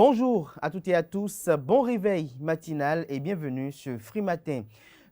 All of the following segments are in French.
Bonjour à toutes et à tous, bon réveil matinal et bienvenue sur Free Matin.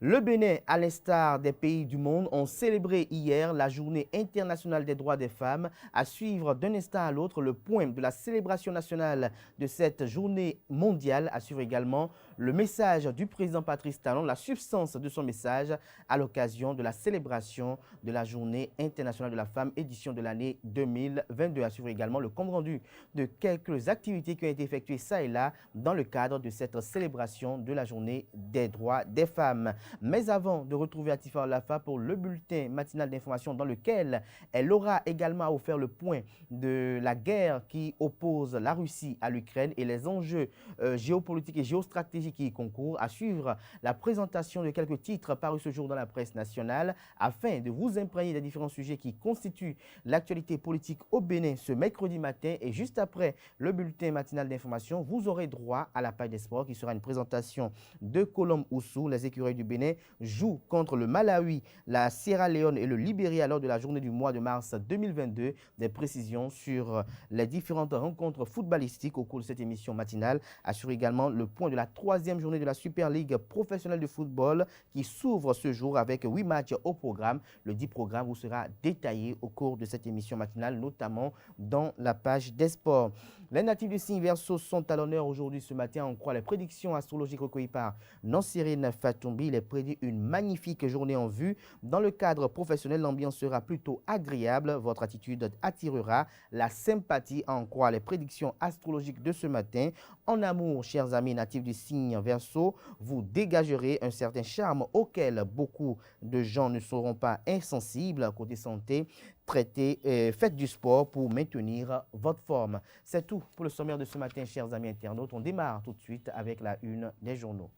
Le Bénin, à l'instar des pays du monde, ont célébré hier la Journée internationale des droits des femmes. À suivre d'un instant à l'autre le point de la célébration nationale de cette journée mondiale. À suivre également le message du président Patrice Talon, la substance de son message à l'occasion de la célébration de la Journée internationale de la femme, édition de l'année 2022. À suivre également le compte rendu de quelques activités qui ont été effectuées ça et là dans le cadre de cette célébration de la Journée des droits des femmes. Mais avant de retrouver Atifa Olafa pour le bulletin matinal d'information dans lequel elle aura également offert le point de la guerre qui oppose la Russie à l'Ukraine et les enjeux géopolitiques et géostratégiques qui y concourent, à suivre la présentation de quelques titres parus ce jour dans la presse nationale afin de vous imprégner des différents sujets qui constituent l'actualité politique au Bénin ce mercredi matin. Et juste après le bulletin matinal d'information, vous aurez droit à la page des sports qui sera une présentation de Colombe Oussou. Les écureuils du Bénin jouent contre le Malawi, la Sierra Leone et le Libéria lors de la journée du mois de mars 2022. Des précisions sur les différentes rencontres footballistiques au cours de cette émission matinale. Assure également le point de la troisième journée de la Super League professionnelle de football qui s'ouvre ce jour avec 8 matchs au programme. Le dit programme vous sera détaillé au cours de cette émission matinale, notamment dans la page des sports. Les natifs du signe Verseau sont à l'honneur aujourd'hui ce matin. On croit les prédictions astrologiques recueillies par Nancirine Fatoumbi. Il est prédit une magnifique journée en vue. Dans le cadre professionnel, l'ambiance sera plutôt agréable. Votre attitude attirera la sympathie, à en croire les prédictions astrologiques de ce matin. En amour, chers amis natifs du signe Verseau, vous dégagerez un certain charme auquel beaucoup de gens ne seront pas insensibles. Côté santé, faites du sport pour maintenir votre forme. C'est tout pour le sommaire de ce matin, chers amis internautes. On démarre tout de suite avec la une des journaux.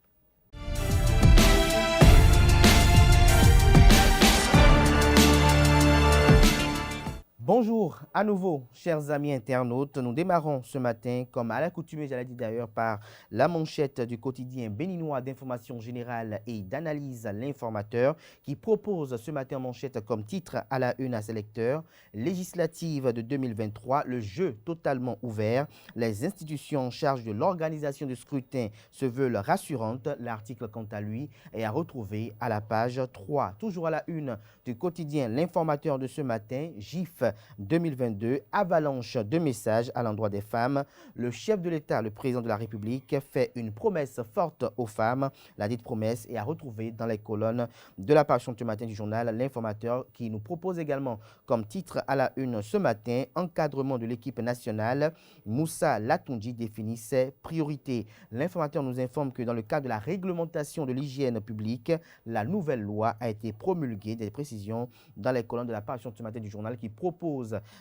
Bonjour à nouveau, chers amis internautes. Nous démarrons ce matin, comme à l'accoutumée, j'allais dire d'ailleurs, par la manchette du quotidien béninois d'information générale et d'analyse L'Informateur, qui propose ce matin en manchette comme titre à la une à ses lecteurs: législative de 2023, le jeu totalement ouvert. Les institutions en charge de l'organisation du scrutin se veulent rassurantes. L'article, quant à lui, est à retrouver à la page 3. Toujours à la une du quotidien L'Informateur de ce matin, GIF 2022, avalanche de messages à l'endroit des femmes. Le chef de l'État, le président de la République, fait une promesse forte aux femmes. La dite promesse est à retrouver dans les colonnes de la page ce matin du journal L'Informateur, qui nous propose également comme titre à la une ce matin: encadrement de l'équipe nationale. Moussa Latoundji définit ses priorités. L'Informateur nous informe que dans le cadre de la réglementation de l'hygiène publique, la nouvelle loi a été promulguée. Des précisions dans les colonnes de la page ce matin du journal qui propose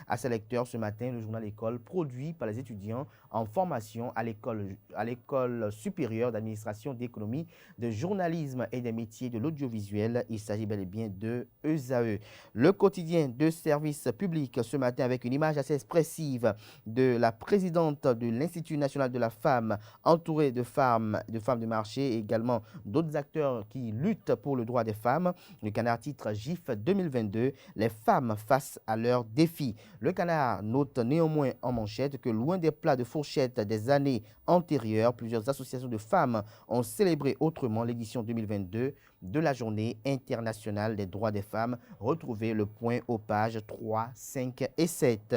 à ses lecteurs ce matin le journal École, produit par les étudiants en formation à l'école supérieure d'administration, d'économie, de journalisme et des métiers de l'audiovisuel. Il s'agit bel et bien de ESAE. Le quotidien de service public ce matin avec une image assez expressive de la présidente de l'Institut national de la femme, entourée de femmes de marché et également d'autres acteurs qui luttent pour le droit des femmes. Le Canard titre GIF 2022, les femmes face à leurs défis. Le Canard note néanmoins en manchette que loin des plats de fourchette des années antérieures, plusieurs associations de femmes ont célébré autrement l'édition 2022 de la Journée internationale des droits des femmes. Retrouvez le point aux pages 3, 5 et 7.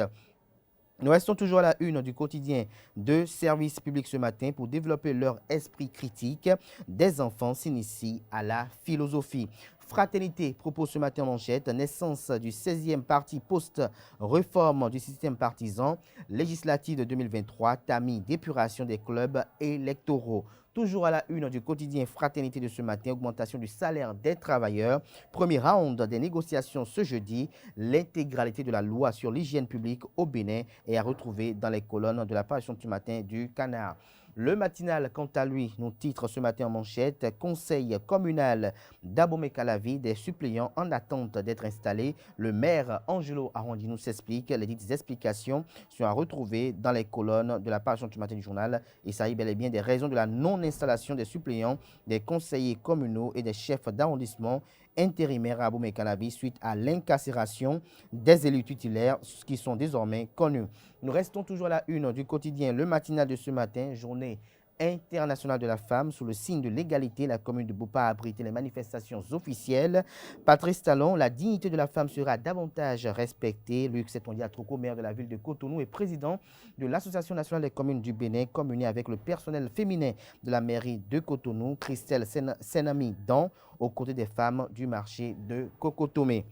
Nous restons toujours à la une du quotidien de service public ce matin pour développer leur esprit critique. Des enfants s'initient à la philosophie. Fraternité propose ce matin en manchette: naissance du 16e parti post-réforme du système partisan. Législative de 2023, tamis d'épuration des clubs électoraux. Toujours à la une du quotidien Fraternité de ce matin, augmentation du salaire des travailleurs. Premier round des négociations ce jeudi. L'intégralité de la loi sur l'hygiène publique au Bénin est à retrouver dans les colonnes de la page du matin du Canard. Le matinal, quant à lui, nous titre ce matin en manchette: conseil communal d'Abomey-Calavi, des suppléants en attente d'être installés. Le maire Angelo Arrondi nous s'explique. Les dites explications sont à retrouver dans les colonnes de la page du matin du journal. Il s'agit bel et bien des raisons de la non-installation des suppléants, des conseillers communaux et des chefs d'arrondissement intérimaire à Abomey-Calavi suite à l'incarcération des élus titulaires qui sont désormais connus. Nous restons toujours à la une du quotidien Le Matinal de ce matin, journée internationale de la femme. Sous le signe de l'égalité, la commune de Boupa a abrité les manifestations officielles. Patrice Talon, la dignité de la femme sera davantage respectée. Luc Setondia-Troko, maire de la ville de Cotonou et président de l'Association nationale des communes du Bénin, communé avec le personnel féminin de la mairie de Cotonou, Christelle Senami Dan, aux côtés des femmes du marché de Cocotomé.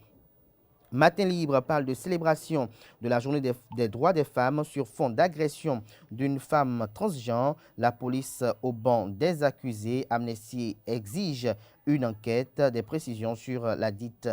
Matin Libre parle de célébration de la journée des droits des femmes sur fond d'agression d'une femme transgenre. La police au banc des accusés. Amnesty exige une enquête. Des précisions sur la dite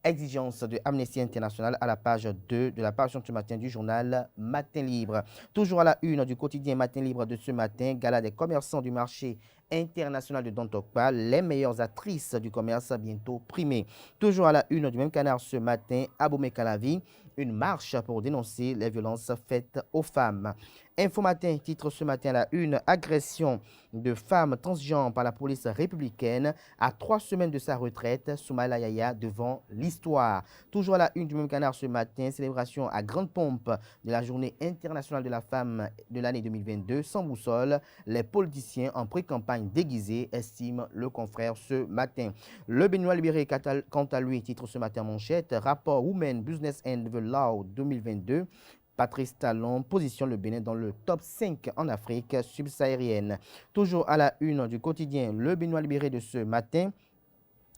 exigence de Amnesty International à la page 2 de la parution de ce matin du journal Matin Libre. Toujours à la une du quotidien Matin Libre de ce matin, gala des commerçants du marché international de Dontokpa, les meilleures actrices du commerce bientôt primées. Toujours à la une du même canard ce matin, Abomey-Calavi, une marche pour dénoncer les violences faites aux femmes. Info Matin titre ce matin à la une, agression de femmes transgenres par la police républicaine à 3 semaines de sa retraite, Soumaïla Yaya devant l'histoire. Toujours à la une du même canard ce matin, célébration à grande pompe de la journée internationale de la femme de l'année 2022, sans boussole, les politiciens en pré-campagne déguisée, estime le confrère ce matin. Le Béninois libéré, quant à lui, titre ce matin manchette, rapport Women Business and the Law 2022, Patrice Talon positionne le Bénin dans le top 5 en Afrique subsaharienne. Toujours à la une du quotidien Le Béninois libéré de ce matin,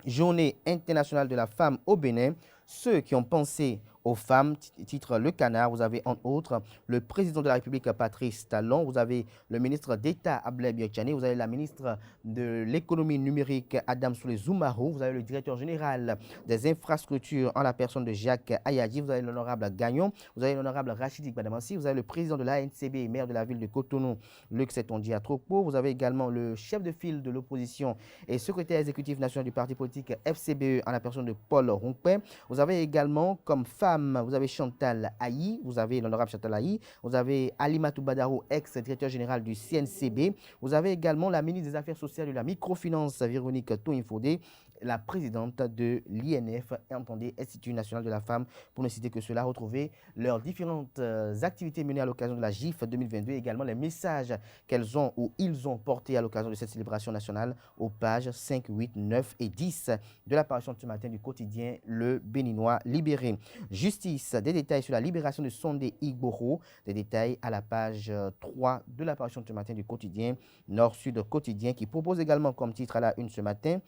journée internationale de la femme au Bénin. Ceux qui ont pensé aux femmes, titre Le Canard, vous avez entre autres le président de la République Patrice Talon, vous avez le ministre d'État Ablaye Biotchane, vous avez la ministre de l'économie numérique Adam Soulé Zoumarou, vous avez le directeur général des infrastructures en la personne de Jacques Ayadji, vous avez l'honorable Gagnon, vous avez l'honorable Rachid Badamassi, vous avez le président de l'ANCB, maire de la ville de Cotonou, Luc Setondia Trokpo, vous avez également le chef de file de l'opposition et secrétaire exécutif national du parti politique FCBE en la personne de Paul Rompé. Vous avez également comme femme, vous avez Chantal Ayi, vous avez l'honorable Chantal Ayi, vous avez Alimatou Badarou, ex-directeur général du CNCB, vous avez également la ministre des Affaires sociales et de la microfinance, Véronique Toinfodé, la présidente de l'INF, entendez, Institut national de la femme, pour ne citer que cela, retrouver leurs différentes activités menées à l'occasion de la GIF 2022, également les messages qu'elles ont ou ils ont portés à l'occasion de cette célébration nationale aux pages 5, 8, 9 et 10 de l'apparition de ce matin du quotidien Le Béninois libéré. Justice, des détails sur la libération de Sondé Igboro, des détails à la page 3 de l'apparition de ce matin du quotidien Nord-Sud quotidien qui propose également comme titre à la une ce matin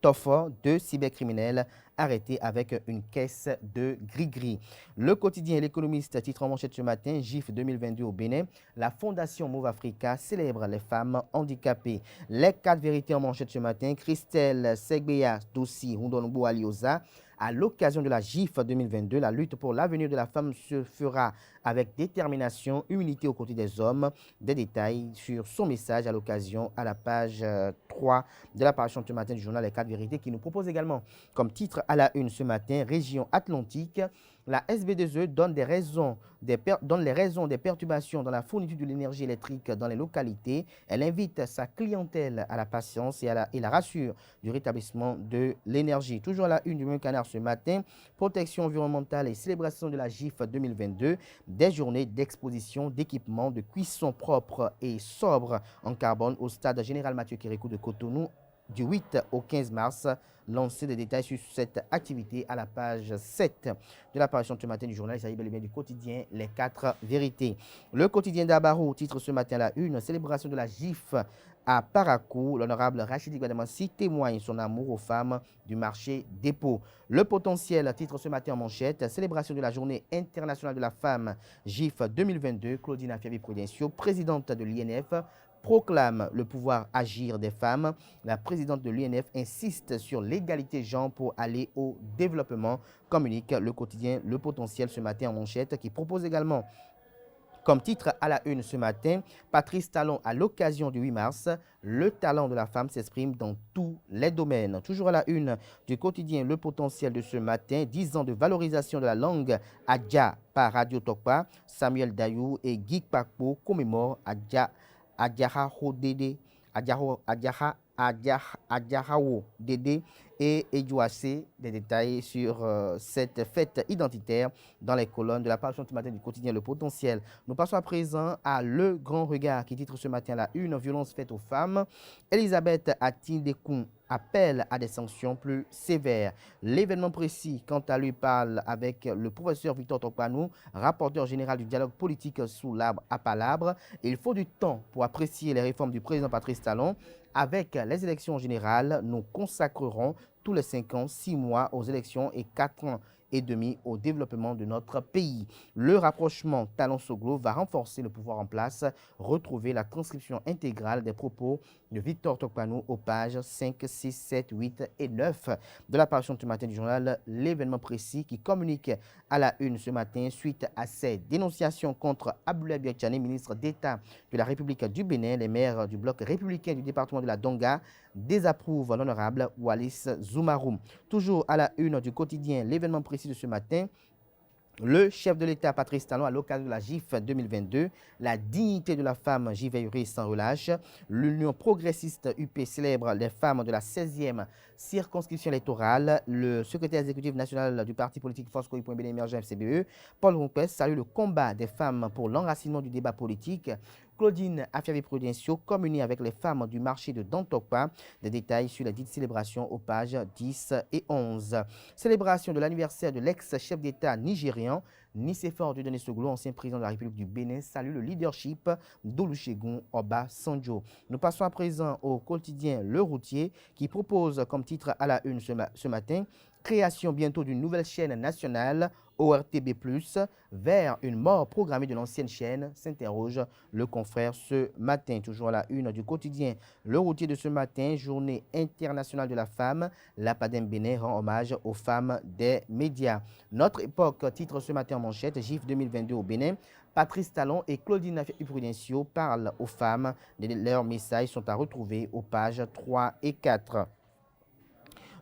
Toffo, 2 cybercriminels arrêtés avec une caisse de gris-gris. Le quotidien L'Économiste titre en manchette ce matin, GIF 2022 au Bénin, la Fondation Move Africa célèbre les femmes handicapées. Les 4 vérités en manchette ce matin, Christelle Segbeya Dossi Hundonbo Alioza. À l'occasion de la GIF 2022, la lutte pour l'avenir de la femme se fera avec détermination, humilité aux côtés des hommes. Des détails sur son message à l'occasion à la page 3 de l'apparition de ce matin du journal Les 4 vérités qui nous propose également comme titre à la une ce matin, Région Atlantique. La SB2E donne les raisons des perturbations dans la fourniture de l'énergie électrique dans les localités. Elle invite sa clientèle à la patience et la rassure du rétablissement de l'énergie. Toujours à la une du même canard ce matin, protection environnementale et célébration de la GIF 2022, des journées d'exposition d'équipements de cuisson propre et sobre en carbone au stade Général Mathieu Kérékou de Cotonou du 8 au 15 mars. Lancer des détails sur cette activité à la page 7 de l'apparition de ce matin du journal. Il s'agit bel et bien du quotidien Les 4 vérités. Le quotidien d'Abarou titre ce matin à la une, célébration de la GIF à Parakou. L'honorable Rachid Badamassi témoigne son amour aux femmes du marché dépôt. Le potentiel titre ce matin en manchette, célébration de la journée internationale de la femme GIF 2022. Claudine Fiabi Prudencio, présidente de l'INF, proclame le pouvoir agir des femmes. La présidente de l'UNF insiste sur l'égalité genre pour aller au développement, communique le quotidien Le Potentiel ce matin en manchette qui propose également comme titre à la une ce matin, Patrice Talon à l'occasion du 8 mars, le talent de la femme s'exprime dans tous les domaines. Toujours à la une du quotidien Le Potentiel de ce matin, 10 ans de valorisation de la langue Adja par Radio Tokpa, Samuel Dayou et Guy Pakpo commémorent Adjahao Dede et Edouassé. Des détails sur cette fête identitaire dans les colonnes de la parution ce matin du quotidien Le Potentiel. Nous passons à présent à Le Grand Regard qui titre ce matin la une, violence faite aux femmes. Elisabeth Atindékoun appelle à des sanctions plus sévères. L'événement précis, quant à lui, parle avec le professeur Victor Tokpanou, rapporteur général du dialogue politique sous l'arbre à palabre. Il faut du temps pour apprécier les réformes du président Patrice Talon. Avec les élections générales, nous consacrerons tous les 5 ans, 6 mois aux élections et 4 ans et demi au développement de notre pays. Le rapprochement Talon-Soglo va renforcer le pouvoir en place. Retrouvez la transcription intégrale des propos de Victor Tokpanou aux pages 5, 6, 7, 8 et 9 de la parution ce matin du journal L'événement précis qui communique à la une ce matin suite à ces dénonciations contre Abdoulaye Biachane, ministre d'État de la République du Bénin. Les maires du bloc républicain du département de la Donga désapprouvent l'honorable Wallis Zoumaroum. Toujours à la une du quotidien L'événement précis de ce matin, le chef de l'État, Patrice Talon, à l'occasion de la GIF 2022, la dignité de la femme, j'y veillerai sans relâche. L'Union progressiste UP célèbre les femmes de la 16e circonscription électorale. Le secrétaire exécutif national du parti politique Force Coï Bénin émergent FCBE, Paul Rompès, salue le combat des femmes pour l'enracinement du débat politique. Claudine Afiavi-Prudencio communie avec les femmes du marché de Dantokpa. Des détails sur la dite célébration aux pages 10 et 11. Célébration de l'anniversaire de l'ex-chef d'État nigérian. Nicéphore Dieudonné Soglo, ancien président de la République du Bénin, salue le leadership d'Olusegun Obasanjo. Nous passons à présent au quotidien Le Routier qui propose comme titre à la une ce matin création bientôt d'une nouvelle chaîne nationale ORTB+, vers une mort programmée de l'ancienne chaîne, s'interroge le confrère ce matin. Toujours à la une du quotidien Le Routier de ce matin, journée internationale de la femme, l'APADEM Bénin rend hommage aux femmes des médias. Notre époque titre ce matin en manchette, GIF 2022 au Bénin. Patrice Talon et Claudine Prudencio parlent aux femmes. Leurs messages sont à retrouver aux pages 3 et 4.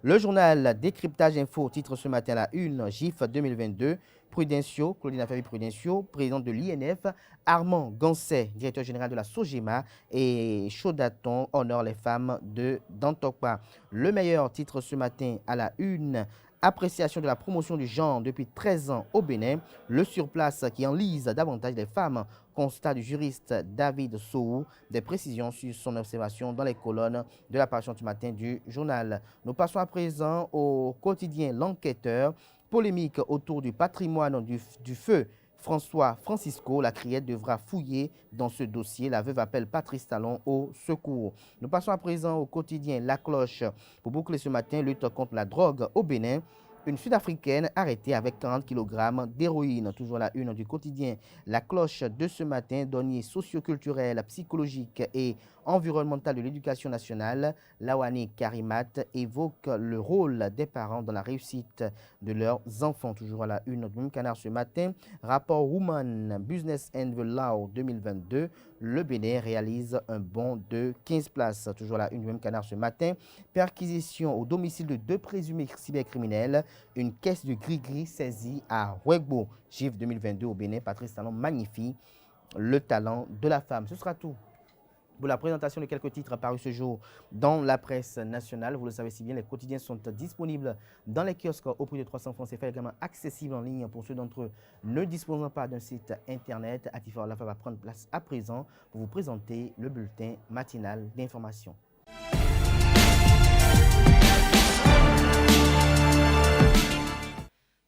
Le journal Décryptage Info titre ce matin la une, GIF 2022, Prudencio, Claudine Prudencio, présidente de l'INF, Armand Gansset, directeur général de la Sogema et Chaudaton honore les femmes de Dantokpa. Le meilleur titre ce matin à la une, appréciation de la promotion du genre depuis 13 ans au Bénin, le surplace qui enlise davantage les femmes, constat du juriste David Soou, des précisions sur son observation dans les colonnes de la parution du matin du journal. Nous passons à présent au quotidien L'Enquêteur, polémique autour du patrimoine du feu François Francisco. La criette devra fouiller dans ce dossier. La veuve appelle Patrice Talon au secours. Nous passons à présent au quotidien La Cloche. Pour boucler ce matin, lutte contre la drogue au Bénin. Une Sud-Africaine arrêtée avec 40 kg d'héroïne. Toujours la une du quotidien La Cloche de ce matin, données socioculturelles, psychologiques et environnementales de l'éducation nationale. Lawani Karimat évoque le rôle des parents dans la réussite de leurs enfants. Toujours à la une du même canard ce matin, rapport Women Business and the Law 2022. Le Bénin réalise un bond de 15 places. Toujours à la une du même canard ce matin, perquisition au domicile de 2 présumés cybercriminels. Une caisse de gris-gris saisie à Ouegbo. GIF 2022 au Bénin, Patrice Talon magnifie le talent de la femme. Ce sera tout pour la présentation de quelques titres apparus ce jour dans la presse nationale. Vous le savez si bien, les quotidiens sont disponibles dans les kiosques au prix de 300 francs CFA, également accessibles en ligne pour ceux d'entre eux ne disposant pas d'un site internet. Atifor Alafa va prendre place à présent pour vous présenter le bulletin matinal d'information.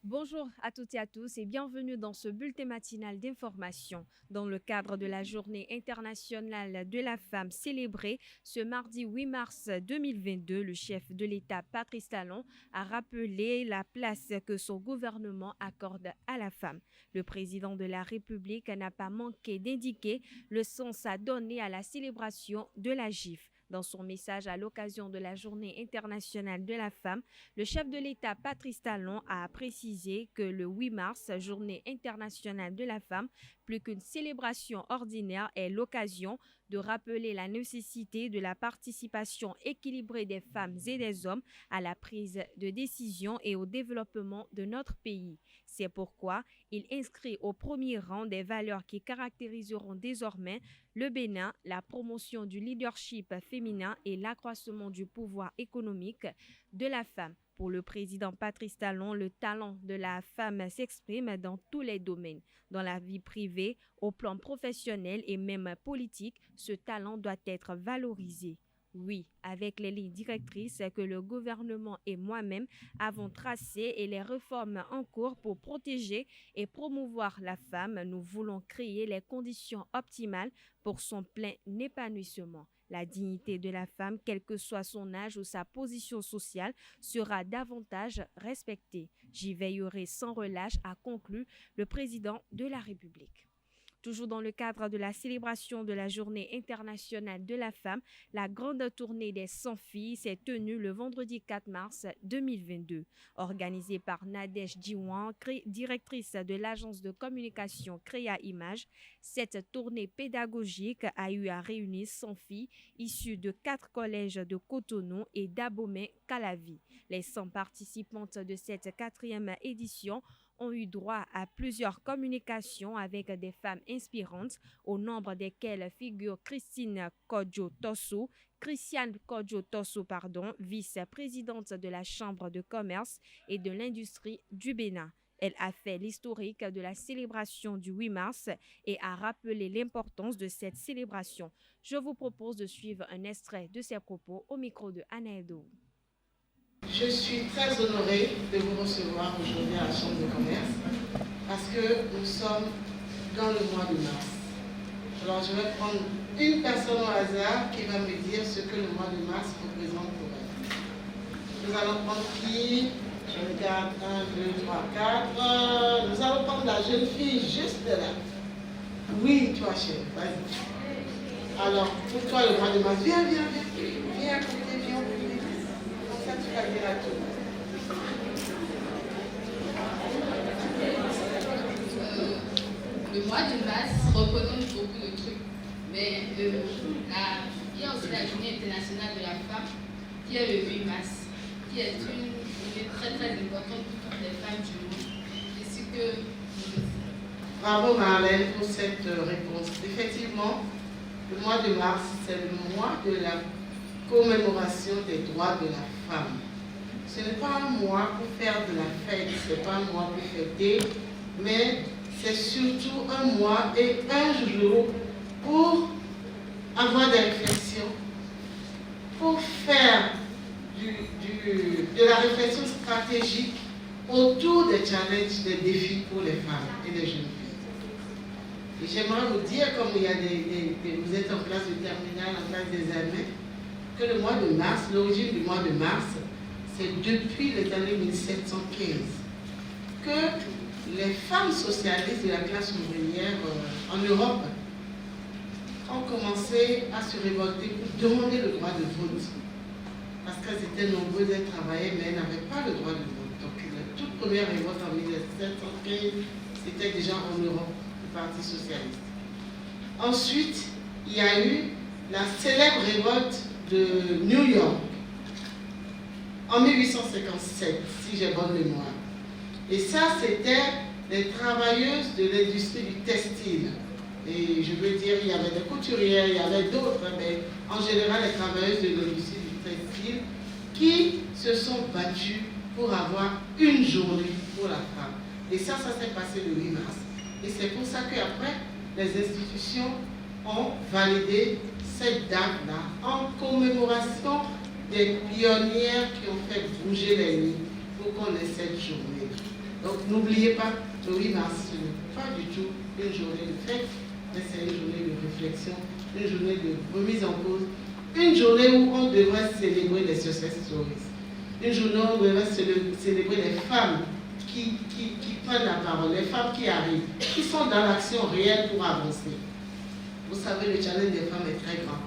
Bonjour à toutes et à tous et bienvenue dans ce bulletin matinal d'information. Dans le cadre de la Journée internationale de la femme célébrée ce mardi 8 mars 2022, le chef de l'État Patrice Talon a rappelé la place que son gouvernement accorde à la femme. Le président de la République n'a pas manqué d'indiquer le sens à donner à la célébration de la GIF. Dans son message à l'occasion de la Journée internationale de la femme, le chef de l'État Patrice Talon a précisé que le 8 mars, Journée internationale de la femme, plus qu'une célébration ordinaire, est l'occasion de rappeler la nécessité de la participation équilibrée des femmes et des hommes à la prise de décision et au développement de notre pays. C'est pourquoi il inscrit au premier rang des valeurs qui caractériseront désormais le Bénin, la promotion du leadership féminin et l'accroissement du pouvoir économique, de la femme. Pour le président Patrice Talon, le talent de la femme s'exprime dans tous les domaines. Dans la vie privée, au plan professionnel et même politique, ce talent doit être valorisé. Oui, avec les lignes directrices que le gouvernement et moi-même avons tracées et les réformes en cours pour protéger et promouvoir la femme, nous voulons créer les conditions optimales pour son plein épanouissement. La dignité de la femme, quel que soit son âge ou sa position sociale, sera davantage respectée. J'y veillerai sans relâche, a conclu le président de la République. Toujours dans le cadre de la célébration de la Journée internationale de la femme, la grande tournée des 100 filles s'est tenue le vendredi 4 mars 2022. Organisée par Nadège Diwan, directrice de l'agence de communication Créa Image, cette tournée pédagogique a eu à réunir 100 filles issues de 4 collèges de Cotonou et d'Abomey-Calavi. Les 100 participantes de cette 4e édition ont eu droit à plusieurs communications avec des femmes inspirantes, au nombre desquelles figure Christiane Kodjo-Tosso, vice-présidente de la Chambre de commerce et de l'industrie du Bénin. Elle a fait l'historique de la célébration du 8 mars et a rappelé l'importance de cette célébration. Je vous propose de suivre un extrait de ses propos au micro de Anaëdo. Je suis très honorée de vous recevoir aujourd'hui à la Chambre de commerce parce que nous sommes dans le mois de mars. Alors je vais prendre une personne au hasard qui va me dire ce que le mois de mars représente pour elle. Nous allons prendre qui? Je regarde 1, 2, 3, 4. Nous allons prendre la jeune fille juste là. Oui, toi chérie, vas-y. Alors, pour toi le mois de mars, viens à côté, viens. Le mois de mars représente beaucoup de trucs, mais il y a aussi la Journée internationale de la femme, qui est le 8 mars, qui est une journée très très importante pour toutes les femmes du monde. Et c'est que... Bravo Marlène pour cette réponse. Effectivement, le mois de mars, c'est le mois de la commémoration des droits de la femme. Ce n'est pas un mois pour faire de la fête, ce n'est pas un mois pour fêter, mais c'est surtout un mois et un jour pour avoir des réflexions, pour faire de la réflexion stratégique autour des challenges, des défis pour les femmes et les jeunes filles. Et j'aimerais vous dire, comme il y a vous êtes en classe de terminale, en classe d'examen, que le mois de mars, l'origine du mois de mars, c'est depuis les années 1715 que les femmes socialistes de la classe ouvrière en Europe ont commencé à se révolter pour demander le droit de vote. Parce qu'elles étaient nombreuses, elles travaillaient, mais elles n'avaient pas le droit de vote. Donc la toute première révolte en 1715, c'était déjà en Europe, le Parti socialiste. Ensuite, il y a eu la célèbre révolte de New York, en 1857, si j'ai bonne mémoire. Et ça, c'était les travailleuses de l'industrie du textile. Et je veux dire, il y avait des couturières, il y avait d'autres, mais en général, les travailleuses de l'industrie du textile qui se sont battues pour avoir une journée pour la femme. Et ça s'est passé le 8 mars. Et c'est pour ça qu'après, les institutions ont validé cette date-là en commémoration des pionnières qui ont fait bouger les lignes pour qu'on ait cette journée. Donc n'oubliez pas, le 8 mars, ce n'est pas du tout une journée de fête, mais c'est une journée de réflexion, une journée de remise en cause, une journée où on devrait célébrer les success stories, une journée où on devrait célébrer les femmes qui prennent la parole, les femmes qui arrivent, qui sont dans l'action réelle pour avancer. Vous savez, le challenge des femmes est très grand.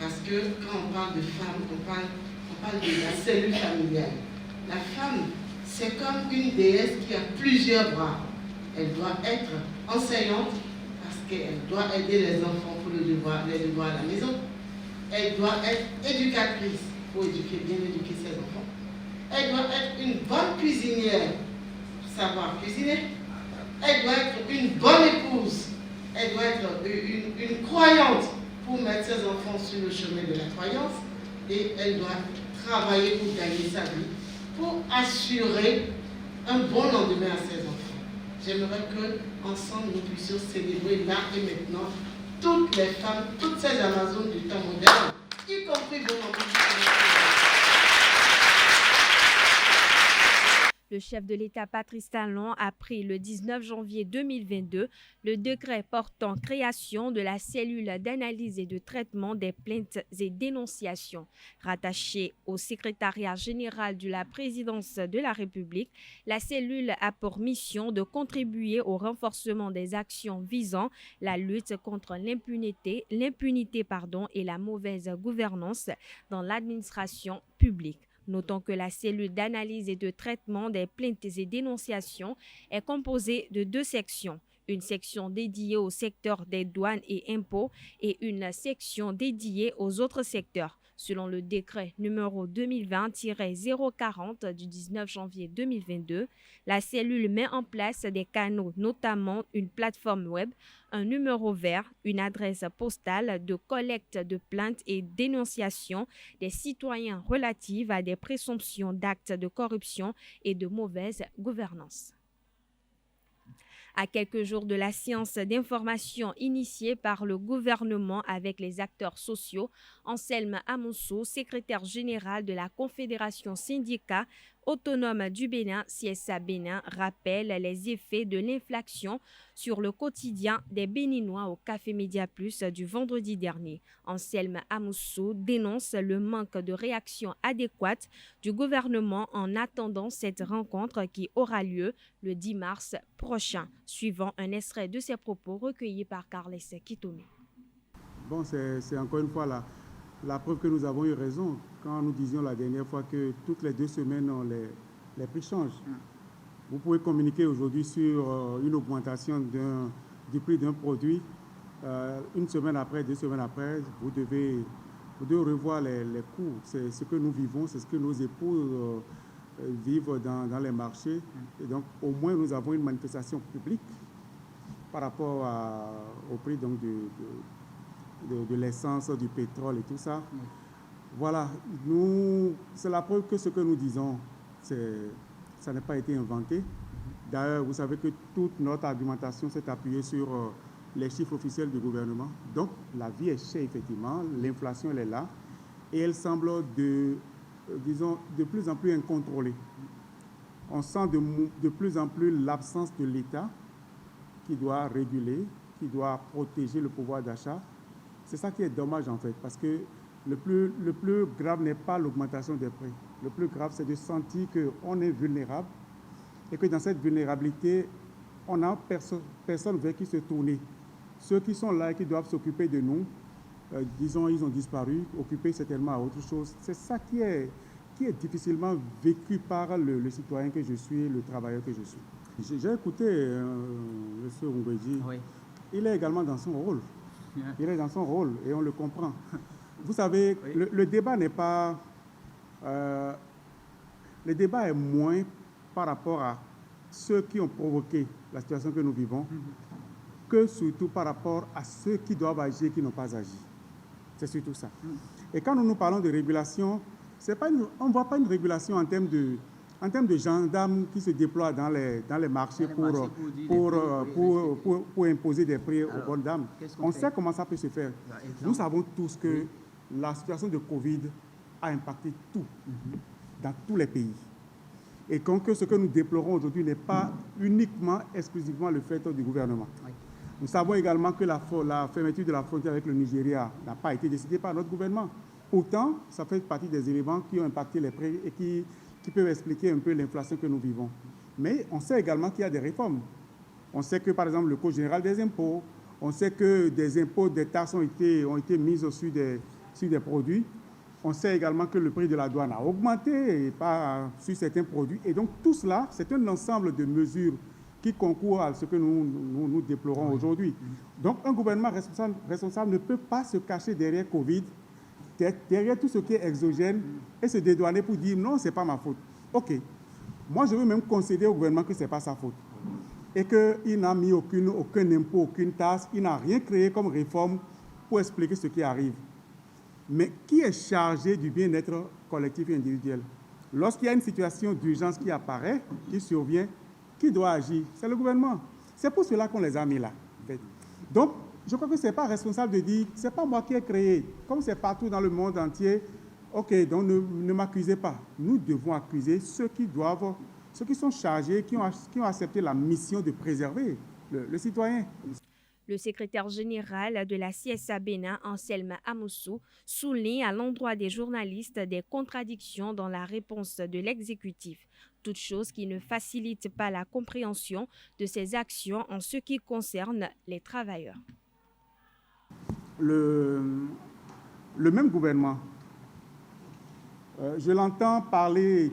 Parce que quand on parle de femmes, on parle de la cellule familiale. La femme, c'est comme une déesse qui a plusieurs bras. Elle doit être enseignante parce qu'elle doit aider les enfants pour les devoirs à la maison. Elle doit être éducatrice pour bien éduquer ses enfants. Elle doit être une bonne cuisinière pour savoir cuisiner. Elle doit être une bonne épouse. Elle doit être une croyante pour mettre ses enfants sur le chemin de la croyance, et elle doit travailler pour gagner sa vie, pour assurer un bon lendemain à ses enfants. J'aimerais qu'ensemble nous puissions célébrer là et maintenant toutes les femmes, toutes ces Amazones du temps moderne, y compris vos mamans. Le chef de l'État Patrice Talon a pris le 19 janvier 2022 le décret portant création de la cellule d'analyse et de traitement des plaintes et dénonciations. Rattachée au secrétariat général de la présidence de la République, la cellule a pour mission de contribuer au renforcement des actions visant la lutte contre l'impunité et la mauvaise gouvernance dans l'administration publique. Notons que la cellule d'analyse et de traitement des plaintes et dénonciations est composée de 2 sections. Une section dédiée au secteur des douanes et impôts et une section dédiée aux autres secteurs. Selon le décret numéro 2020-040 du 19 janvier 2022, la cellule met en place des canaux, notamment une plateforme web, un numéro vert, une adresse postale de collecte de plaintes et dénonciations des citoyens relatives à des présomptions d'actes de corruption et de mauvaise gouvernance. À quelques jours de la séance d'information initiée par le gouvernement avec les acteurs sociaux, Anselme Amosso, secrétaire général de la Confédération syndicale autonome du Bénin, CSA Bénin, rappelle les effets de l'inflation sur le quotidien des Béninois au Café Média Plus du vendredi dernier. Anselme Amosso dénonce le manque de réaction adéquate du gouvernement en attendant cette rencontre qui aura lieu le 10 mars prochain, suivant un extrait de ses propos recueillis par Carles Kitome. Bon, c'est encore une fois la preuve que nous avons eu raison quand nous disions la dernière fois que toutes les 2 semaines, les prix changent. Vous pouvez communiquer aujourd'hui sur une augmentation du prix d'un produit. 1 semaine après, 2 semaines après, vous devez revoir les coûts. C'est ce que nous vivons, c'est ce que nos époux vivent dans les marchés. Et donc, au moins, nous avons une manifestation publique par rapport au prix donc, de l'essence, du pétrole et tout ça. Voilà, c'est la preuve que ce que nous disons, ça n'a pas été inventé. D'ailleurs, vous savez que toute notre argumentation s'est appuyée sur les chiffres officiels du gouvernement. Donc, la vie est chère, effectivement, l'inflation, elle est là, et elle semble de plus en plus incontrôlée. On sent de plus en plus l'absence de l'État qui doit réguler, qui doit protéger le pouvoir d'achat. C'est ça qui est dommage, en fait, parce que le plus grave n'est pas l'augmentation des prix. Le plus grave, c'est de sentir qu'on est vulnérable et que dans cette vulnérabilité, on n'a personne vers qui se tourner. Ceux qui sont là et qui doivent s'occuper de nous, disons, ils ont disparu, occupés certainement à autre chose. C'est ça qui est difficilement vécu par le citoyen que je suis, le travailleur que je suis. J'ai écouté M. Ngweji. Oui. Il est également dans son rôle. Il est dans son rôle et on le comprend. Vous savez, oui. le débat n'est pas... le débat est moins par rapport à ceux qui ont provoqué la situation que nous vivons que surtout par rapport à ceux qui doivent agir et qui n'ont pas agi. C'est surtout ça. Et quand nous parlons de régulation, on ne voit pas une régulation en termes de gendarmes qui se déploient dans les marchés pour imposer des prix aux bonnes dames. On sait comment ça peut se faire. Nous savons tous que la situation de Covid a impacté tout, dans tous les pays. Et que ce que nous déplorons aujourd'hui n'est pas uniquement, exclusivement le fait du gouvernement. Nous savons également que la fermeture de la frontière avec le Nigeria n'a pas été décidée par notre gouvernement. Pourtant, ça fait partie des éléments qui ont impacté les prix et qui peuvent expliquer un peu l'inflation que nous vivons. Mais on sait également qu'il y a des réformes. On sait que, par exemple, le Code général des impôts, on sait que des impôts, des taxes ont été mises sur des produits. On sait également que le prix de la douane a augmenté sur certains produits. Et donc, tout cela, c'est un ensemble de mesures qui concourent à ce que nous déplorons aujourd'hui. Donc, un gouvernement responsable ne peut pas se cacher derrière Covid, derrière tout ce qui est exogène et se dédouaner pour dire non, ce n'est pas ma faute. OK. Moi, je veux même concéder au gouvernement que ce n'est pas sa faute. Et qu'il n'a mis aucun impôt, aucune taxe, il n'a rien créé comme réforme pour expliquer ce qui arrive. Mais qui est chargé du bien-être collectif et individuel? Lorsqu'il y a une situation d'urgence qui apparaît, qui survient, qui doit agir? C'est le gouvernement. C'est pour cela qu'on les a mis là. En fait. Donc, je crois que ce n'est pas responsable de dire, ce n'est pas moi qui ai créé, comme c'est partout dans le monde entier, ok, donc ne m'accusez pas. Nous devons accuser ceux qui sont chargés, qui ont accepté la mission de préserver le citoyen. Le secrétaire général de la CSA Bénin, Anselme Amoussou, souligne à l'endroit des journalistes des contradictions dans la réponse de l'exécutif, toute chose qui ne facilite pas la compréhension de ces actions en ce qui concerne les travailleurs. Le même gouvernement, je l'entends parler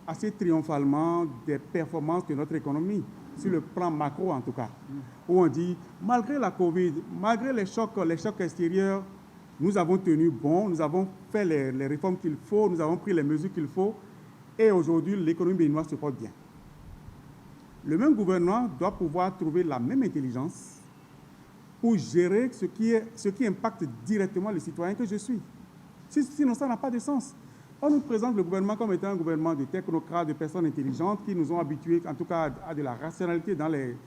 assez triomphalement des performances de notre économie, sur le plan macro en tout cas, où on dit, malgré la Covid, malgré les chocs extérieurs, nous avons tenu bon, nous avons fait les réformes qu'il faut, nous avons pris les mesures qu'il faut, et aujourd'hui, l'économie béninoise se porte bien. Le même gouvernement doit pouvoir trouver la même intelligence pour gérer ce qui impacte directement les citoyens que je suis. Sinon, ça n'a pas de sens. On nous présente le gouvernement comme étant un gouvernement de technocrates, de personnes intelligentes qui nous ont habitués, en tout cas, à de la rationalité dans les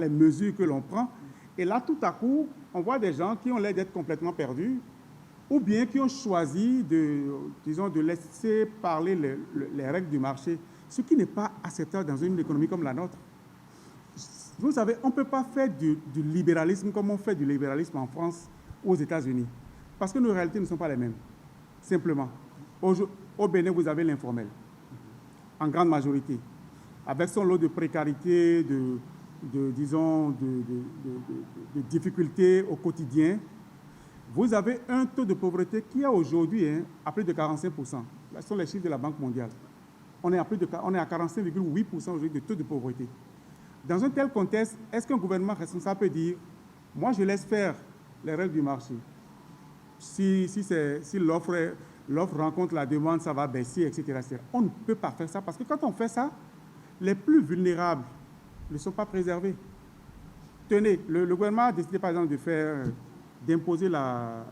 mesures que l'on prend. Et là, tout à coup, on voit des gens qui ont l'air d'être complètement perdus ou bien qui ont choisi de laisser parler les règles du marché, ce qui n'est pas acceptable dans une économie comme la nôtre. Vous savez, on ne peut pas faire du libéralisme comme on fait du libéralisme en France ou aux États-Unis. Parce que nos réalités ne sont pas les mêmes, simplement. Au Bénin, vous avez l'informel, en grande majorité, avec son lot de précarité, de difficultés au quotidien. Vous avez un taux de pauvreté qui est aujourd'hui à plus de 45%. Ce sont les chiffres de la Banque mondiale. On est à 45,8% aujourd'hui de taux de pauvreté. Dans un tel contexte, est-ce qu'un gouvernement responsable peut dire « Moi, je laisse faire les règles du marché. Si l'offre rencontre la demande, ça va baisser, etc. » On ne peut pas faire ça parce que quand on fait ça, les plus vulnérables ne sont pas préservés. Tenez, le gouvernement a décidé par exemple d'imposer la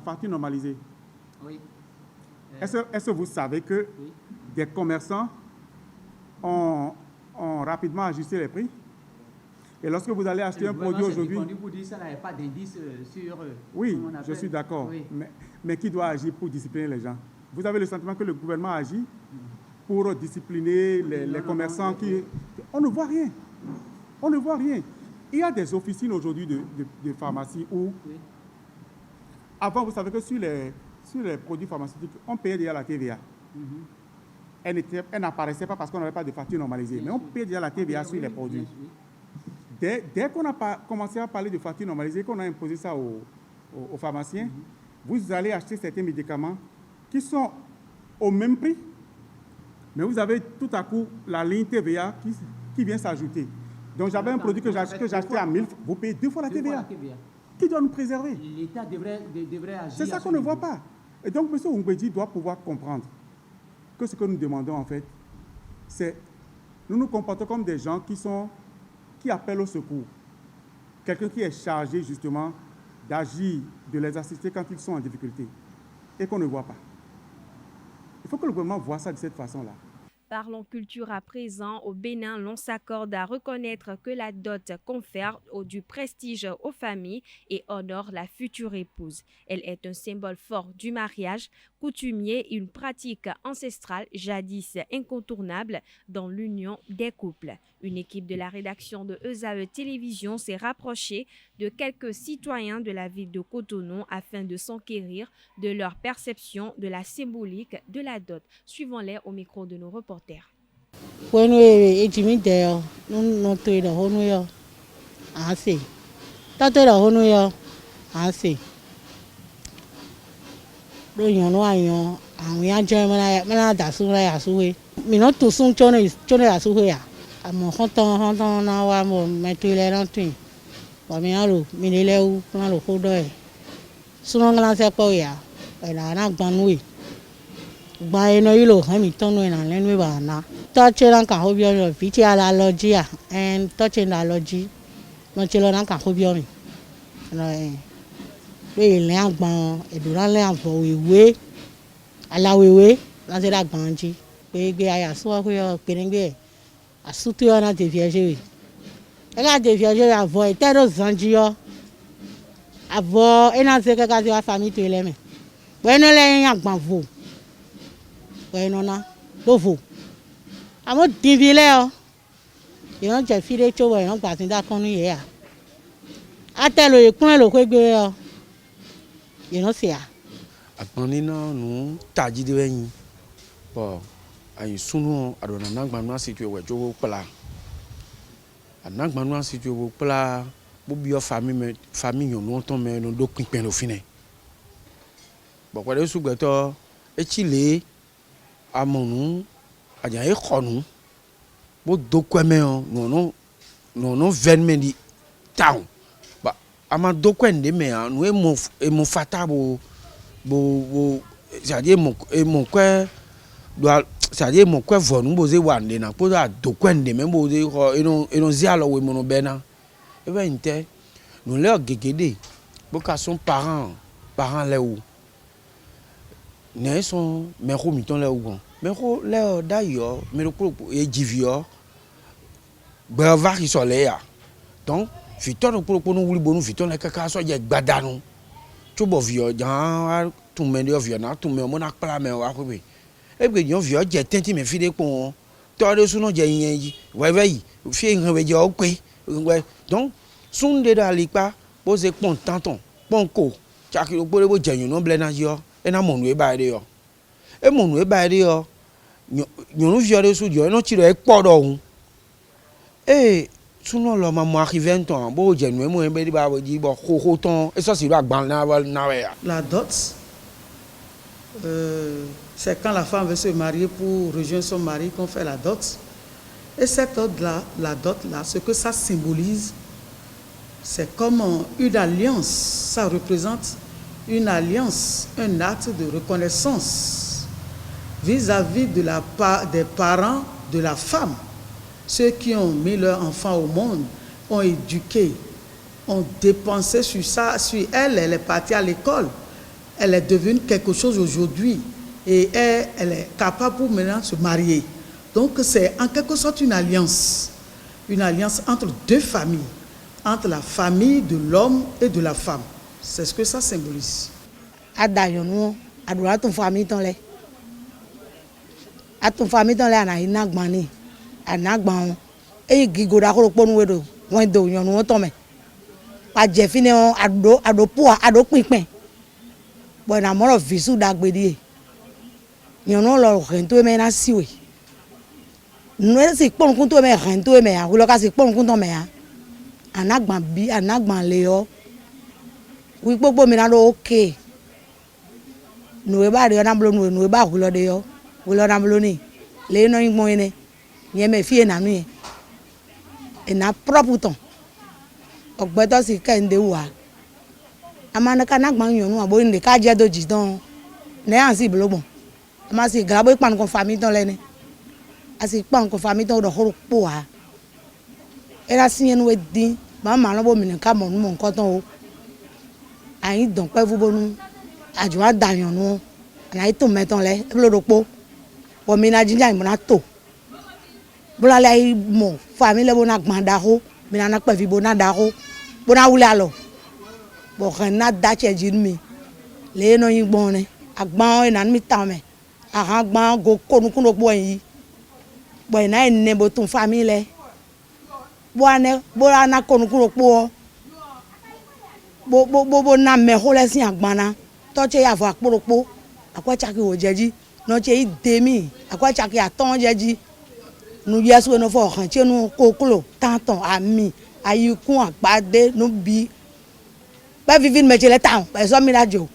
facture normalisée. Oui. Est-ce que vous savez que des commerçants ont rapidement ajusté les prix? Et lorsque vous allez acheter un produit aujourd'hui... Pour dire ça, il n'y a pas d'indice sur... Oui, je suis d'accord. Oui. Mais qui doit agir pour discipliner les gens? Vous avez le sentiment que le gouvernement agit pour discipliner les commerçants qui... On ne voit rien. On ne voit rien. Il y a des officines aujourd'hui de pharmacie où... Oui. Avant, vous savez que sur les produits pharmaceutiques, on payait déjà la TVA. Elle n'apparaissait pas parce qu'on n'avait pas de facture normalisée. Mais on payait déjà la TVA sur les produits. Dès qu'on a commencé à parler de facture normalisée, qu'on a imposé ça aux pharmaciens, vous allez acheter certains médicaments qui sont au même prix, mais vous avez tout à coup la ligne TVA qui vient s'ajouter. Donc j'avais un produit que j'achetais à 1000, vous payez 2 fois la TVA. Qui doit nous préserver? L'État devrait agir. C'est ça qu'on ne voit pas. Et donc M. Oumbédi doit pouvoir comprendre que ce que nous demandons en fait, c'est nous nous comportons comme des gens qui appellent au secours. Quelqu'un qui est chargé justement d'agir, de les assister quand ils sont en difficulté et qu'on ne voit pas. Il faut que le gouvernement voit ça de cette façon-là. Parlons culture à présent. Au Bénin, l'on s'accorde à reconnaître que la dot confère du prestige aux familles et honore la future épouse. Elle est un symbole fort du mariage coutumier et une pratique ancestrale jadis incontournable dans l'union des couples. Une équipe de la rédaction de ESAE Télévision s'est rapprochée de quelques citoyens de la ville de Cotonou afin de s'enquérir de leur perception de la symbolique de la dot. Suivons-les au micro de nos reporters. pé ilẹ̀ àgbọn ìdúrálẹ̀ àbọ̀ ìwé aláwẹ̀wé láti rà gbọ̀n jí pé gbé ayà sọ́wọ́ pé ọ pèrèǹgbè àsútú ọ náà tẹ̀ fi ẹ ṣe rè ẹ náà tẹ̀ fi ẹ ṣe rè àbọ̀ ìtẹ́rọ̀ zanjí ọ àbọ̀ ẹ náà ṣe kẹ́kẹ́ tí wàá fami tó ilẹ̀ mẹ́ pẹ̀lú lẹ́yìn àgbọ̀n vò pẹ̀lú náà ló vò àmọ́ dìbì lẹ́ ọ ìran jẹ́ fídé tó wọ̀ ìran gbàtí dákọ́ ní yẹ́ à àtẹ̀lò ìkúnlẹ̀ ló pé gbé ọ ìran sì à. Àgbọn nínú nù tàjídé wẹ̀yìn bọ̀ àyìn súnú àdùnnà nàgbànú àsìtú ẹ̀wẹ̀ tó wọ́ kpla ànàgbànú àsìtú ẹ̀wọ̀ kpla bóbi ọ fami yọ̀nù ọ̀tọ̀ mẹ́ ẹnu ló pínpín lófin ẹ̀ bọ̀kọ̀dé sùgbẹ́tọ̀ etí lé amọ̀nù àjàyè kọ̀nù bó dókòmẹ́ ọ nọ̀nù vẹ́nmẹ́ di táwọn ba ama dókòmẹ́ mẹ́ à nù emu fata bo c'est-à-dire mon quoi doit c'est-à-dire mon quoi vont nous poser wande na pour à dókòmẹ́ même poser et non zia lo we mono bena et ben inte nous leur gegede pour qu'à son parents là où ne sont mais miton là où mais là d'ailleurs mais le et divio brava qui sont là donc fiton pour nous voulons nous fiton les caca so je gbadanu tu bo vio jan tout men de vio na tout men mo na pla men wa ko be e be yon vio je tenti me fi de pon to de sunu je yen yi we yi fi ngan we je o pe donc sunde da lipa bo se pon tanton pon ko chaki bo le bo je yun no ble na yo e na mo nu e ba de yo e mo nu e ba de yo yun vio de su yo no ti re po do hun et sinon là maman arrive un temps bon j'ai nous moi ben ba di bon temps et ça c'est là gban na la dot c'est quand la femme veut se marier pour rejoindre son mari qu'on fait la dot et cette dot là la dot là ce que ça symbolise c'est comme une alliance ça représente une alliance un acte de reconnaissance vis-à-vis de des parents de la femme. Ceux qui ont mis leur enfant au monde, ont éduqué, ont dépensé sur ça, sur elle, elle est partie à l'école. Elle est devenue quelque chose aujourd'hui et elle est capable pour maintenant se marier. Donc c'est en quelque sorte une alliance entre deux familles, entre la famille de l'homme et de la femme. C'est ce que ça symbolise. Anagban e gigoda ko ponu wedo won do yan won to me pa je fini ado pinpin bo na moro visu dagbedi yan no lo rento me na siwe no si pon kun to me rento me a lo ka si pon kun to me a anagban le yo wi gbogbo mi na lo okay no e ba de na blo no e ba ku lo de yo wo lo na blo ni le no igbon ene yẹn mẹ fi ẹnà nù yẹn ẹnà púrọ́pù tán ọ̀gbẹ́tọ̀ sì kẹ́hìndé wà amanaka nàgbà yànnú àbóyè ní ká jẹ́ dojì tán náà sì bìlógbọ̀n a máa sì gàbó ìpànù kan fàmí tán lẹ́ni a sì pànù kan fàmí tán ọ̀dọ̀ kóró pò wá ẹ̀rá sí yẹn ní wẹ́ dín màmá lọ́bọ̀ mi nìkan mọ̀ nù mọ̀ nǹkan tán o àyìn dàn pẹ́ fúbọ́nù àjùmọ̀ dàyànnú àyìn tó mẹ́tàn lẹ́ ẹ̀ lọ́dọ̀ pọ̀ wọ́n mi náà jíjà ìmọ̀nà tó bulala yi mo famille bona gbanda ho mina na pevi bona da ho bona wula lo bo kan na da che jinmi le no yin gbon ne agbon e na mi ta me aha gbon go konu kuno gbo yin bo na enne bo tun famille bo ane bo na konu kuno po bo na me ho le sin agbana to che ya fo aporopo akwa chaki wo jeji no che i demi akwa chaki aton jeji nous y sommes nos forts, nous coquelo, tanton, amis, ayukun, akbade, nous bi. Pas vivre mais je l'étang, pas ça miladio.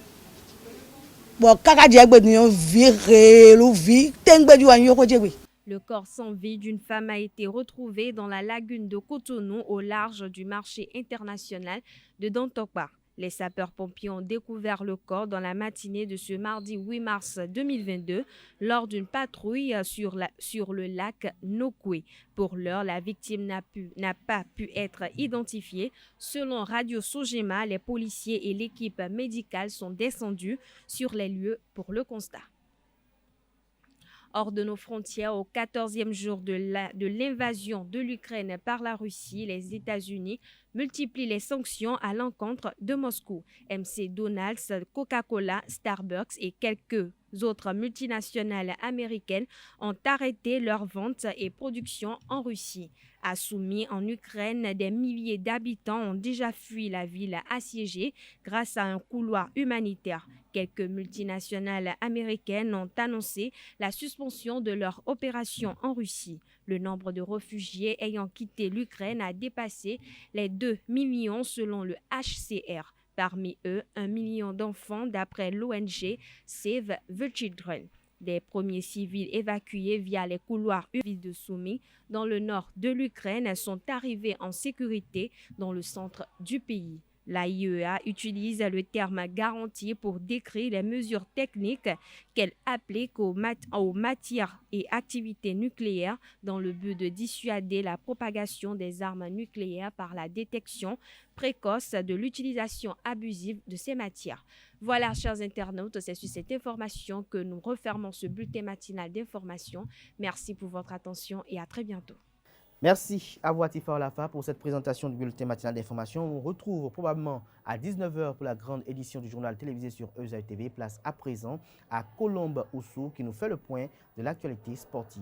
Bon, kaka diagbe nous viré, nous vi, tengbe du anyo ko djegbe. Le corps sans vie d'une femme a été retrouvé dans la lagune de Cotonou au large du marché international de Dantokpa. Les sapeurs-pompiers ont découvert le corps dans la matinée de ce mardi 8 mars 2022 lors d'une patrouille sur le lac Nokwe. Pour l'heure, la victime n'a pas pu être identifiée. Selon Radio Sogema, les policiers et l'équipe médicale sont descendus sur les lieux pour le constat. Hors de nos frontières, au 14e jour de l'invasion de l'Ukraine par la Russie, les États-Unis multiplient les sanctions à l'encontre de Moscou. MC Donald's, Coca-Cola, Starbucks et quelques autres multinationales américaines ont arrêté leurs ventes et production en Russie. Soumis en Ukraine, des milliers d'habitants ont déjà fui la ville assiégée grâce à un couloir humanitaire. Quelques multinationales américaines ont annoncé la suspension de leur opération en Russie. Le nombre de réfugiés ayant quitté l'Ukraine a dépassé les 2 millions selon le HCR. Parmi eux, 1 million d'enfants d'après l'ONG Save the Children. Des premiers civils évacués via les couloirs de Soumy dans le nord de l'Ukraine sont arrivés en sécurité dans le centre du pays. La IEA utilise le terme garantie pour décrire les mesures techniques qu'elle applique aux matières et activités nucléaires dans le but de dissuader la propagation des armes nucléaires par la détection précoce de l'utilisation abusive de ces matières. Voilà, chers internautes, c'est sur cette information que nous refermons ce bulletin matinal d'information. Merci pour votre attention et à très bientôt. Merci à vous, Atifa Olafa, pour cette présentation du bulletin matinal d'information. On retrouve probablement à 19h pour la grande édition du journal télévisé sur ESA TV. Place à présent à Colombe Oussou qui nous fait le point de l'actualité sportive.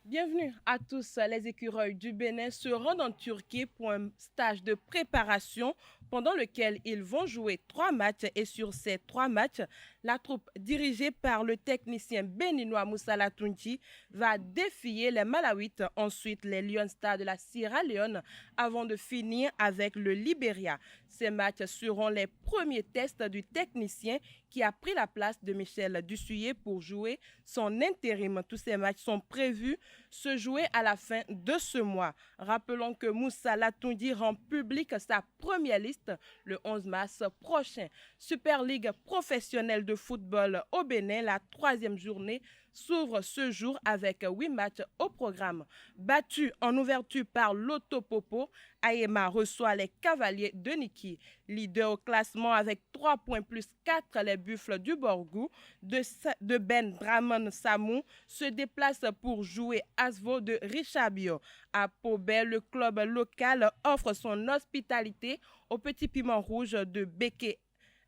Bienvenue à tous. Les écureuils du Bénin se rendent en Turquie pour un stage de préparation pendant lequel ils vont jouer 3 matchs. Et sur ces 3 matchs, la troupe dirigée par le technicien béninois Moussa Latunji va défier les Malawites, ensuite les Lion Stars de la Sierra Leone, avant de finir avec le Libéria. Ces matchs seront les premiers tests du technicien qui a pris la place de Michel Dussuyer pour jouer son intérim. Tous ces matchs sont prévus se jouer à la fin de ce mois. Rappelons que Moussa Latunji rend publique sa première liste le 11 mars prochain. Super Ligue professionnelle de football au Bénin, la 3e journée s'ouvre ce jour avec 8 matchs au programme. Battu en ouverture par l'Autopopo, Ayema reçoit les Cavaliers de Niki. Leader au classement avec 3 points plus 4, les Buffles du Borgou de Ben Dramon Samou se déplacent pour jouer Asvo de Richabio. À Pobel, le club local offre son hospitalité au Petit Piment Rouge de Béké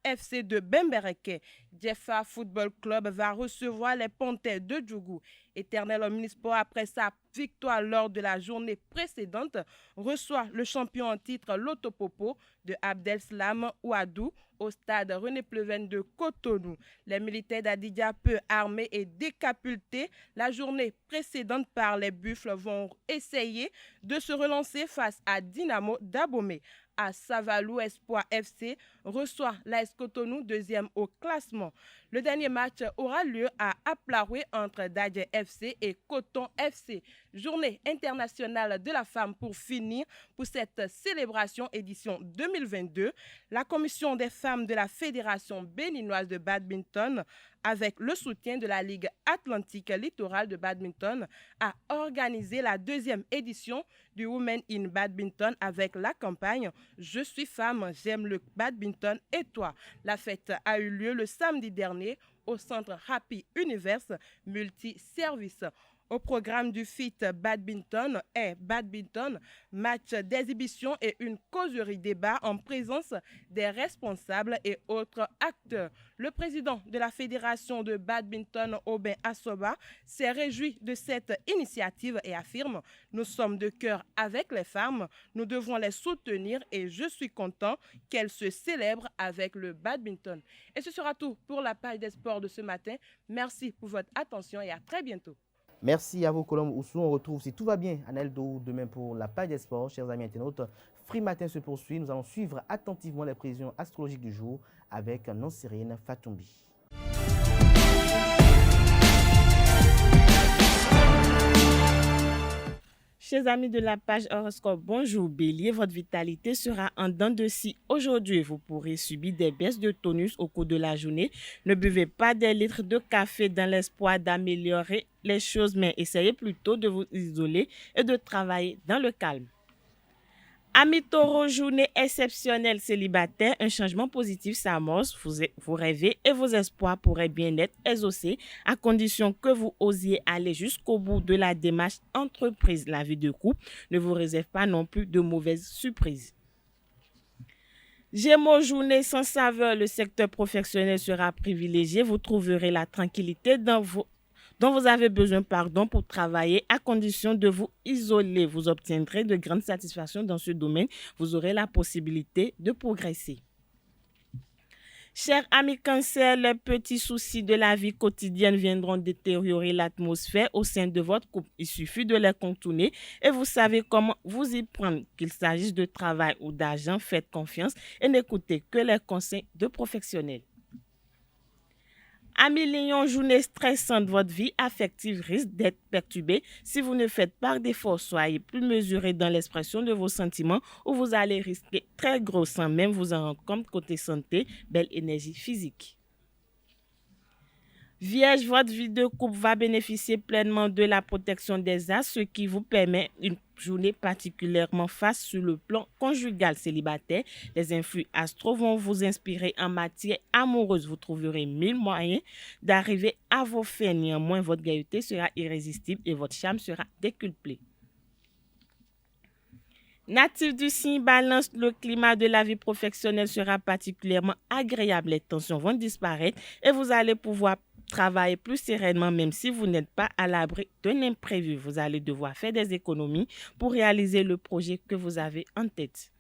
FC de Bembereke. Jeffa Football Club va recevoir les Panthères de Djougou. Éternel omnisport, après sa victoire lors de la journée précédente, reçoit le champion en titre l'Autopopo de Abdelslam Ouadou au stade René Pleven de Cotonou. Les militaires d'Adidja, peu armés et décapultés la journée précédente par les Buffles, vont essayer de se relancer face à Dynamo d'Abomey. À Savalou, Espoir FC reçoit l'AS Cotonou, 2e au classement. Le dernier match aura lieu à Aplaroué entre Dadje FC et Coton FC. Journée internationale de la femme pour finir pour cette célébration édition 2022. La commission des femmes de la Fédération béninoise de badminton, avec le soutien de la Ligue Atlantique Littorale de badminton, a organisé la 2e édition du Women in Badminton avec la campagne « Je suis femme, j'aime le badminton et toi ». La fête a eu lieu le samedi dernier au centre Happy Universe Multi-Service. Au programme du FIT Badminton et Badminton, match d'exhibition et une causerie débat en présence des responsables et autres acteurs. Le président de la Fédération de Badminton, Aubin Assoba, s'est réjoui de cette initiative et affirme « Nous sommes de cœur avec les femmes, nous devons les soutenir et je suis content qu'elles se célèbrent avec le badminton ». Et ce sera tout pour la page des sports de ce matin. Merci pour votre attention et à très bientôt. Merci à vous, Colombe Oussou. On retrouve, si tout va bien, Anel Do demain pour la page des sports. Chers amis internautes, Free Matin se poursuit. Nous allons suivre attentivement les prévisions astrologiques du jour avec Nansérine Fatoumbi. Chers amis de la page horoscope, bonjour Bélier, votre vitalité sera en dents de scie. Aujourd'hui, vous pourrez subir des baisses de tonus au cours de la journée. Ne buvez pas des litres de café dans l'espoir d'améliorer les choses, mais essayez plutôt de vous isoler et de travailler dans le calme. Amis Taureau, journée exceptionnelle célibataire, un changement positif s'amorce, vous rêvez et vos espoirs pourraient bien être exaucés à condition que vous osiez aller jusqu'au bout de la démarche entreprise. La vie de couple ne vous réserve pas non plus de mauvaises surprises. Gémeaux, journée sans saveur, le secteur professionnel sera privilégié, vous trouverez la tranquillité dont vous avez besoin pour travailler à condition de vous isoler. Vous obtiendrez de grandes satisfactions dans ce domaine. Vous aurez la possibilité de progresser. Chers amis Cancer, les petits soucis de la vie quotidienne viendront détériorer l'atmosphère au sein de votre couple. Il suffit de les contourner et vous savez comment vous y prendre. Qu'il s'agisse de travail ou d'argent, faites confiance et n'écoutez que les conseils de professionnels. Amis Lion, journée stressante, votre vie affective risque d'être perturbée. Si vous ne faites pas d'efforts, soyez plus mesurés dans l'expression de vos sentiments ou vous allez risquer très gros sans même vous en rendre compte. Côté santé, belle énergie physique. Vierge, votre vie de couple va bénéficier pleinement de la protection des astres, ce qui vous permet une journée particulièrement faste sur le plan conjugal. Célibataire. Les influx astro vont vous inspirer en matière amoureuse. Vous trouverez 1000 moyens d'arriver à vos fins. Néanmoins, votre gaieté sera irrésistible et votre charme sera décuplé. Natif du signe Balance, le climat de la vie professionnelle sera particulièrement agréable. Les tensions vont disparaître et vous allez pouvoir travailler plus sereinement, même si vous n'êtes pas à l'abri d'un imprévu. Vous allez devoir faire des économies pour réaliser le projet que vous avez en tête.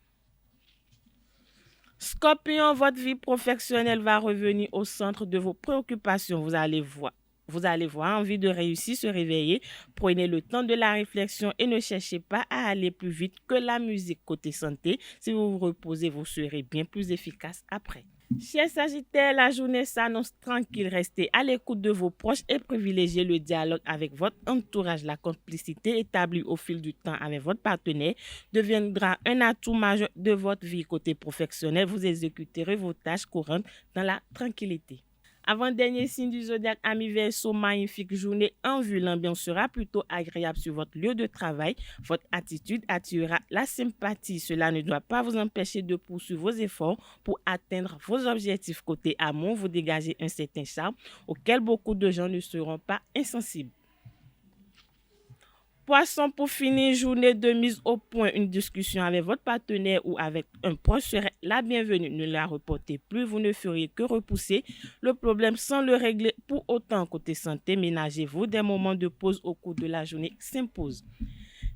Scorpion, votre vie professionnelle va revenir au centre de vos préoccupations. Vous allez voir envie de réussir, se réveiller. Prenez le temps de la réflexion et ne cherchez pas à aller plus vite que la musique. Côté santé, si vous vous reposez, vous serez bien plus efficace après. Chers Sagittaires, la journée s'annonce tranquille. Restez à l'écoute de vos proches et privilégiez le dialogue avec votre entourage. La complicité établie au fil du temps avec votre partenaire deviendra un atout majeur de votre vie. Côté professionnel, vous exécuterez vos tâches courantes dans la tranquillité. Avant-dernier signe du zodiaque, amis Verseau, magnifique journée en vue. L'ambiance sera plutôt agréable sur votre lieu de travail. Votre attitude attirera la sympathie. Cela ne doit pas vous empêcher de poursuivre vos efforts pour atteindre vos objectifs. Côté amour, vous dégagez un certain charme auquel beaucoup de gens ne seront pas insensibles. Poisson, pour finir, journée de mise au point. Une discussion avec votre partenaire ou avec un proche serait la bienvenue. Ne la reportez plus, vous ne feriez que repousser le problème sans le régler. Pour autant, côté santé, ménagez-vous. Des moments de pause au cours de la journée s'imposent.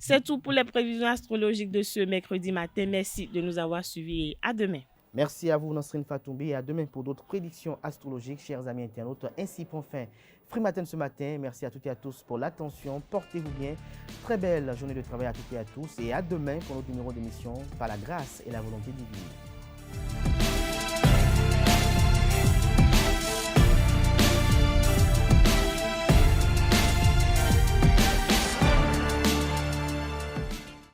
C'est tout pour les prévisions astrologiques de ce mercredi matin. Merci de nous avoir suivis et à demain. Merci à vous, Nasrine Fatoumbi, et à demain pour d'autres prédictions astrologiques, chers amis internautes. Ainsi prend fin Free Matin ce matin. Merci à toutes et à tous pour l'attention. Portez-vous bien. Très belle journée de travail à toutes et à tous. Et à demain pour notre numéro d'émission, par la grâce et la volonté divine.